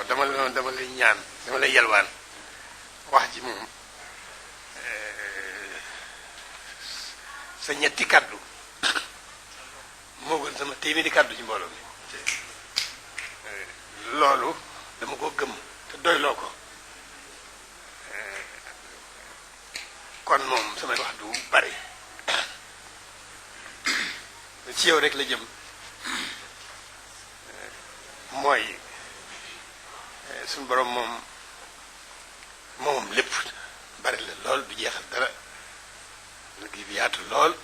dama lay ñaan dama lay yalwaan wax ji moom sa ñetti kaddu moo gën sama téeméeri kaddu ci mbooloo mi loolu dama ko gëm te doyloo ko kon moom samay wax du bari ci yow rek la jëm mooy suñu borom moom lépp bari la lool du jeexal dara liggéey bi yaatu lool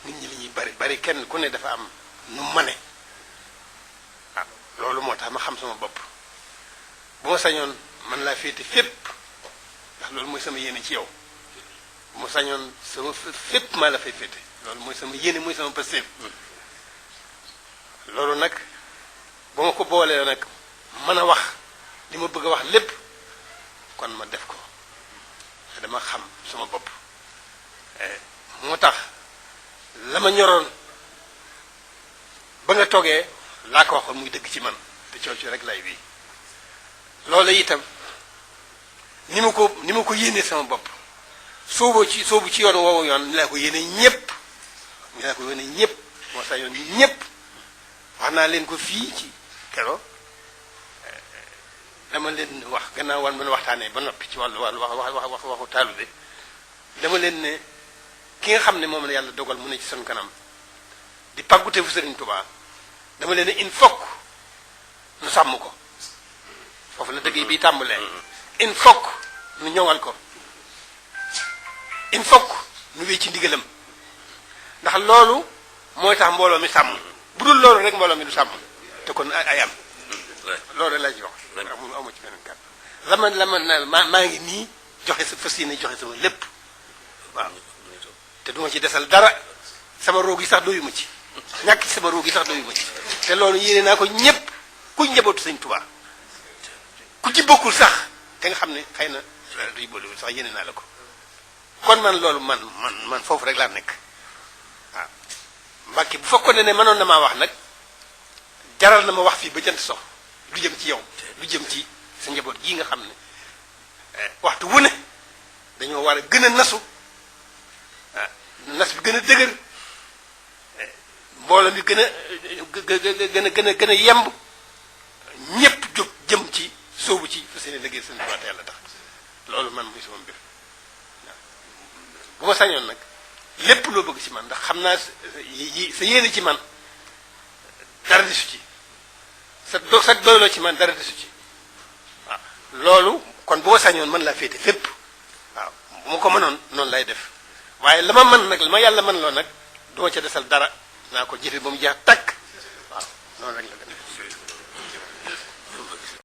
nit ñi li ñuy bari kenn ku ne dafa am nu mane ah loolu moo tax ma xam sama bopp bu ma sañoon man laa féete fépp ndax loolu mooy sama yéene ci yow bu ma sañoon sama fépp maa la fay féete loolu mooy sama yéene mooy sama pastéef loolu nag ba ma ko boolee nag mën a wax li ma bëgg a wax lépp kon ma def ko dama xam sama bopp moo tax la ma ñoroon ba nga toogee laa ko waxoon muy dëgg ci man te coow ci rek lay bii loolu itam ni ma ko yéenee sama bopp soobu ci yoon woowu yoon ni laa ko yéene ñépp moo sa yoon ñépp wax naa leen ko fii ci kero dama leen wax gannaaw wan mën waxtaanee ba noppi ci wàllu waxu taalube dama leen ne ki nga xam ne moom la yàlla dogal mu ne ci sunu kanam di pàggute fu Sëriñ Tuubaa dama leen ne il faut nu sàmm ko foofu la dëgg bi tàmbalee il faut nu ñoŋal ko il faut nu wéy ci ndigalam ndax loolu mooy tax mbooloo mi sàmm bu dul loolu rek mbooloo mi du sàmm te kon ay am loolu rek laa ci wax amu ci beneen kàddu maa ngi nii joxe sa fas yéene joxe sama lépp waaw te duma ci desal dara sama roog yi sax doyu ma ci ñàkk ci sama roog yi sax doyu ma ci te loolu yéene naa ko ñépp ku njabootu Sëñ Tuubaa ku ci bokkul sax te nga xam ne xëy na duy boolewul sax yéene naa la ko kon man loolu man foofu rek laa nekk waaw Mbàkke bu fekkoon ne mënoon na maa wax nag jaral na ma wax fii ba jant sox lu jëm ci yow lu jëm ci sa njaboot gii nga xam ne waxtu wu ne dañoo war a gën a nasu nas bi gën a dëgër mbooloo mi gën a yemb ñépp jóg jëm ci sóobu ci fa seen liggéey seen tubaab yàlla tax loolu man muy sama mbir waaw bu ma sañoon nag lépp loo bëgg ci man ndax xam naa sa yéene ci man dara desu ci sa doyloo ci man dara desu ci waaw loolu kon bu ma sañoon mën laa féete fépp waaw bu ma ko mënoon noonu lay def waaye la ma mën nag la ma yàlla mën loo nag duma ca desal dara naa ko jëfe ba mu jeex takk waaw noonu rek la dem